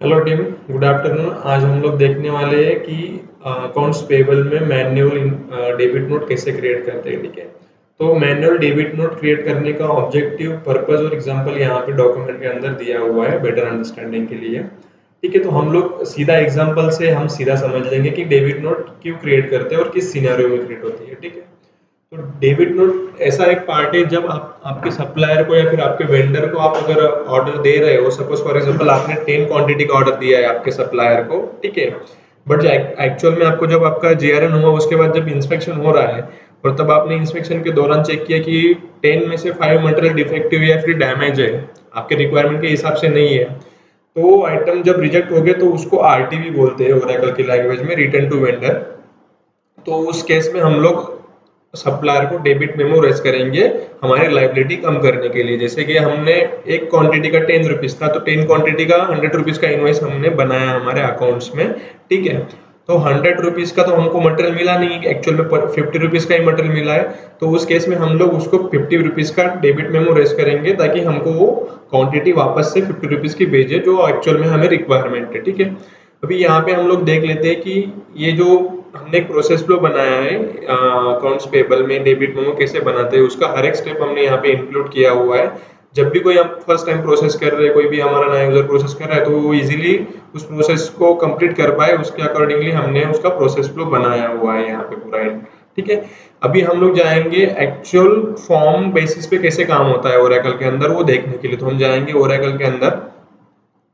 Hello team, good afternoon. आज हम लोग देखने वाले हैं कि अकाउंट्स पेबल में मैनुअल डेबिट नोट कैसे क्रिएट करते हैं। ठीक है, तो मैनुअल डेबिट नोट क्रिएट करने का ऑब्जेक्टिव, पर्पस और एग्जांपल यहाँ पे डॉक्यूमेंट के अंदर दिया हुआ है बेटर अंडरस्टैंडिंग के लिए। ठीक है, तो हम लोग सीधा एग्जांपल से हम सीधा समझ लेंगे कि डेबिट नोट क्यों क्रिएट करते हैं और किस सिनेरियो में क्रिएट होती है। ठीक है, तो डेबिट नोट ऐसा एक पार्ट है जब आप आपके सप्लायर को या फिर आपके वेंडर को आप अगर ऑर्डर दे रहे हो, सपोज फॉर एग्जांपल आपने 10 क्वांटिटी का ऑर्डर दिया है आपके सप्लायर को। ठीक है, बट एक्चुअल में आपको जब आपका जीआरएन हुआ उसके बाद जब इंस्पेक्शन हो रहा है और तब आपने इंस्पेक्शन के दौरान चेक किया कि 10 में से 5 मटेरियल डिफेक्टिव या फिर डैमेज है, आपके रिक्वायरमेंट के हिसाब से नहीं है, तो आइटम जब रिजेक्ट हो गए तो उसको आरटीवी बोलते हैं ओरेकल की लैंग्वेज में, रिटर्न टू वेंडर। तो उस केस में हम लोग सप्लायर को डेबिट मेमो रेज करेंगे हमारी लाइबिलिटी कम करने के लिए। जैसे कि हमने एक क्वांटिटी का 10 रुपीज था, तो 10 क्वांटिटी का 100 रुपीज का इनवॉइस हमने बनाया हमारे अकाउंट्स में। ठीक है, तो 100 रुपीज का तो हमको मटेरियल मिला नहीं, एक्चुअल में 50 रुपीज का ही मटेरियल मिला है। तो उस केस में हम लोग उसको 50 रुपीज का डेबिट मेमो रेज करेंगे ताकि हमको वो क्वांटिटी वापस से 50 रुपीज की भेजे जो एक्चुअल में हमें रिक्वायरमेंट है। ठीक है, अभी यहाँ पे हम लोग देख लेते हैं कि ये जो हमने एक प्रोसेस फ्लो बनाया है अकाउंट्स पेबल में डेबिट मेमो कैसे बनाते हैं, उसका हर एक स्टेप हमने यहाँ पे इंक्लूड किया हुआ है। जब भी कोई हम फर्स्ट टाइम प्रोसेस कर रहे हैं, कोई भी हमारा नया यूजर प्रोसेस कर रहा है, तो वो इजीली उस प्रोसेस को कंप्लीट कर पाए, उसके अकॉर्डिंगली हमने उसका प्रोसेस फ्लो बनाया हुआ है यहाँ पे पूरा। ठीक है, अभी हम लोग जाएंगे एक्चुअल फॉर्म बेसिस पे कैसे काम होता है ओरेकल के अंदर, वो देखने के लिए। तो हम जाएंगे ओरेकल के अंदर।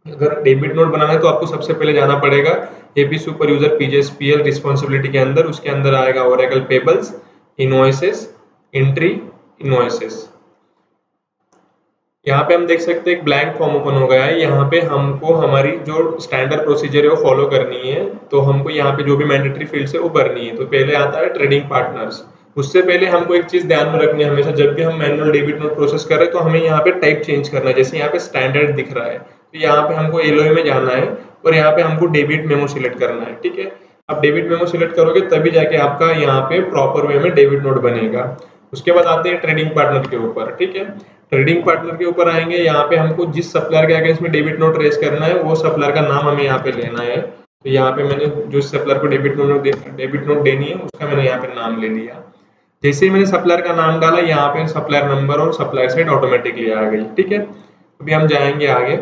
अगर डेबिट नोट बनाना है तो आपको सबसे पहले जाना पड़ेगा AP super user PJSPL responsibility के अंदर। उसके अंदर आएगा Oracle payables, invoices, entry, invoices. यहाँ पे हम देख सकते हैं एक ब्लैंक फॉर्म ओपन हो गया है। यहाँ पे हमको हमारी जो स्टैंडर्ड प्रोसीजर है वो फॉलो करनी है। तो हमको यहाँ पे जो भी मैंडेटरी फील्ड्स है वो भरनी है। तो पहले आता है ट्रेडिंग पार्टनर्स। उससे पहले हमको एक चीज ध्यान में रखनी है हमेशा, जब भी हम मैनुअल डेबिट नोट प्रोसेस कर रहे हैं तो हमें यहाँ पे टाइप चेंज करना है। जैसे यहाँ पे स्टैंडर्ड दिख रहा है, तो यहाँ पे हमको एलओए में जाना है और यहाँ पे हमको डेबिट मेमो सिलेक्ट करना है। ठीक है, आप डेबिट मेमो सिलेक्ट करोगे तभी जाके आपका यहाँ पे प्रॉपर वे में डेबिट नोट बनेगा। उसके बाद आते हैं ट्रेडिंग पार्टनर के ऊपर। ठीक है, ट्रेडिंग पार्टनर के ऊपर आएंगे। यहाँ पे हमको जिस सप्लायर के अगेंस्ट में डेबिट नोट रेज करना है वो सप्लायर का नाम हमें यहाँ पे लेना है। तो यहाँ पे मैंने जो सप्लायर को डेबिट नोट देनी है उसका मैंने यहाँ पे नाम ले लिया। जैसे ही मैंने सप्लायर का नाम डाला, यहाँ पे सप्लायर नंबर और सप्लायर साइट ऑटोमेटिकली आ गई। ठीक है, अभी हम जाएंगे आगे।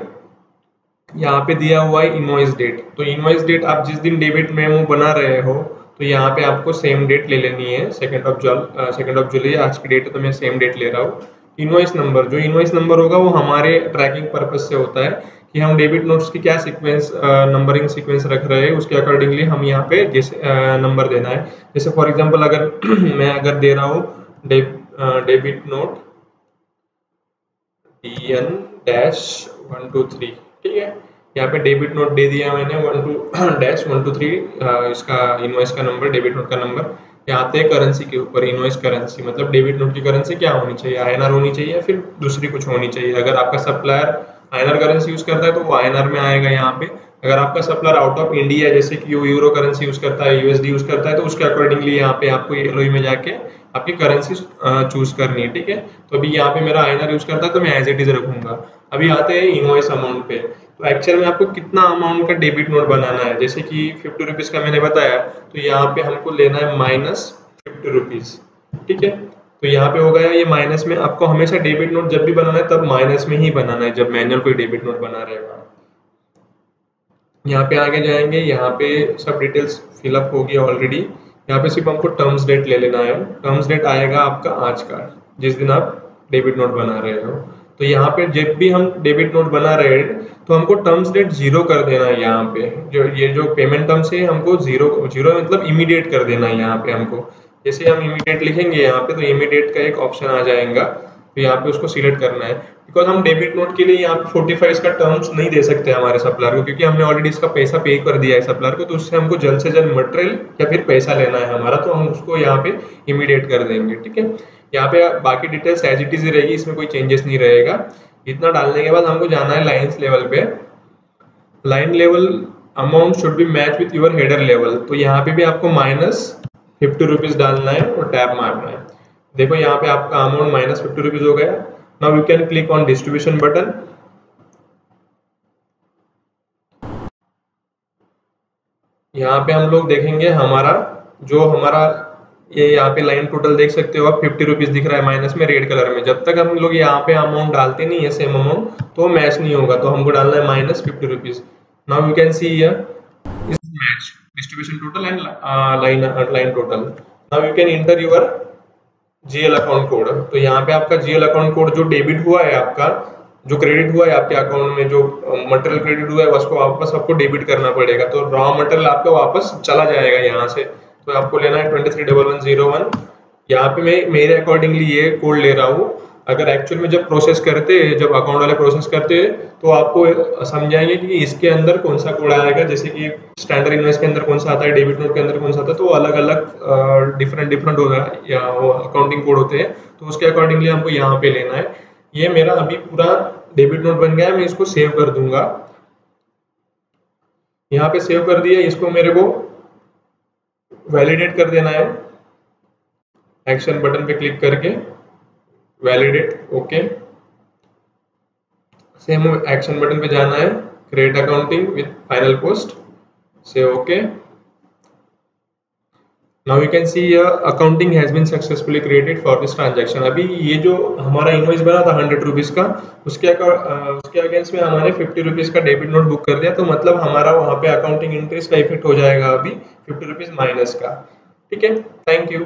यहाँ पे दिया हुआ है इनवॉइस डेट। तो इनवॉइस डेट आप जिस दिन डेबिट मेमो बना रहे हो तो यहाँ पे आपको सेम डेट ले लेनी है, 2 जुलाई आज की डेट है तो मैं सेम डेट ले रहा हूँ। इनवॉइस नंबर, जो इनवॉइस नंबर होगा वो हमारे ट्रैकिंग पर्पज से होता है कि हम डेबिट नोट्स की क्या सीक्वेंस, नंबरिंग सीक्वेंस रख रहे हैं, उसके अकॉर्डिंगली हम यहाँ पे जैसे नंबर देना है। जैसे फॉर एग्जांपल अगर मैं अगर दे रहा हूँ डेबिट नोट DN-123। ठीक है, यहाँ पे डेबिट नोट दे दिया मैंने 1-123, इसका इनवॉइस का नंबर, डेबिट नोट का नंबर। यहाँ आते हैं करेंसी के ऊपर, इनवॉइस करेंसी मतलब डेबिट नोट की करेंसी क्या होनी चाहिए, आईएनआर होनी चाहिए या फिर दूसरी कुछ होनी चाहिए। अगर आपका सप्लायर आईएनआर करेंसी यूज करता है तो वो आईएनआर में आएगा यहाँ पे। अगर आपका सप्लायर आउट ऑफ इंडिया जैसे कि यूरो करेंसी यूज करता है, यूएसडी यूज करता है, तो उसके अकॉर्डिंगली यहाँ पे आपको एलओई में जाके आपकी करेंसी चूज करनी है। ठीक है, तो अभी यहाँ पे मेरा आईएनआर यूज करता है तो मैं एज इट इज रखूंगा। अभी आते हैं इनवॉइस अमाउंट पे। तो एक्चुअल में आपको कितना अमाउंट का डेबिट नोट बनाना है, जैसे कि 50 रुपीज का मैंने बताया, तो यहाँ पे हमको लेना है -50 रुपीज। ठीक है, तो यहाँ पे हो गया ये माइनस में। आपको हमेशा डेबिट नोट जब भी बनाना है तब माइनस में ही बनाना है जब मैनुअल कोई डेबिट नोट बना रहेगा। यहाँ पे आगे जाएंगे, यहाँ पे सब डिटेल्स फिलअप होगी ऑलरेडी। यहाँ पे सिर्फ हमको टर्म्स डेट ले लेना है। टर्म्स डेट आएगा आपका आज का, जिस दिन आप डेबिट नोट बना रहे हो। तो यहाँ पे जब भी हम डेबिट नोट बना रहे हैं तो हमको टर्म्स डेट 0 कर देना है। यहाँ पे जो पेमेंट टर्म्स है हमको 0 मतलब इमीडिएट कर देना है। यहाँ पे हमको जैसे हम इमीडिएट लिखेंगे यहाँ पे तो इमीडिएट का एक ऑप्शन आ जाएगा, तो यहाँ पे उसको सिलेक्ट करना है। बिकॉज हम डेबिट नोट के लिए यहाँ पे 45 का टर्म्स नहीं दे सकते हमारे सप्लायर को, क्योंकि हमने ऑलरेडी इसका पैसा पे कर दिया है सप्लायर को। तो उससे हमको जल्द से जल्द मटेरियल या फिर पैसा लेना है हमारा, तो हम उसको यहाँ पे इमीडिएट कर देंगे। ठीक है, यहाँ पे बाकी डिटेल्स एज इट इज रहेगी, इसमें कोई चेंजेस नहीं रहेगा। इतना डालने के बाद हमको जाना है लाइन्स लेवल पे। Line level amount should be match with your header level. तो यहाँ पे भी आपको -50 रुपीज डालना है और टैब मारना है। देखो यहाँ पे आपका अमाउंट -50 रुपीज हो गया। Now you can click on distribution button. यहाँ पे हम लोग देखेंगे हमारा जो हमारा ये यहाँ पे लाइन टोटल देख सकते हो आप, 50 रुपीज दिख रहा है माइनस में रेड कलर में। जब तक हम लोग यहाँ पे अमाउंट डालते नहीं है सेम अमाउंट तो मैच नहीं होगा, तो हमको डालना है minus 50 rupees. Now you can see here is match distribution total and line total. Now you can enter your GL account code. तो यहाँ पे आपका GL अकाउंट कोड जो डेबिट हुआ है आपका, जो क्रेडिट हुआ है आपके अकाउंट में, जो मटेरियल क्रेडिट हुआ है उसको वापस आपको डेबिट करना पड़ेगा। तो रॉ मटेरियल आपका वापस चला जाएगा यहाँ से। तो आपको लेना है 231101। यहाँ पे मैं मेरे अकॉर्डिंगली ये कोड ले रहा हूँ। अगर एक्चुअल में जब प्रोसेस करते हैं, जब अकाउंट वाले प्रोसेस करते हैं तो आपको समझाएंगे कि इसके अंदर कौन सा कोड आएगा। जैसे कि स्टैंडर्ड इनवॉइस के अंदर कौन सा आता है, डेबिट नोट के अंदर कौन सा आता है, तो अलग अलग डिफरेंट होता है या वो अकाउंटिंग कोड होते हैं। तो उसके अकॉर्डिंगली हमको यहाँ पे लेना है। ये मेरा अभी पूरा डेबिट नोट बन गया है, मैं इसको सेव कर दूंगा। यहाँ पे सेव कर दिया, इसको मेरे को वैलिडेट कर देना है। एक्शन बटन पे क्लिक करके validate, okay. Same action button पे जाना है, create accounting with final post, से okay. Now you can see accounting has been successfully created for this transaction. अभी ये जो हमारा इनवॉइस बना था 100 रुपीज का, उसके अगेंस्ट में हमारे 50 रुपीज का डेबिट नोट बुक कर दिया। तो मतलब हमारा वहाँ पे अकाउंटिंग इंटरेस्ट का इफेक्ट हो जाएगा अभी 50 रुपीज माइनस का। ठीक है, थैंक यू।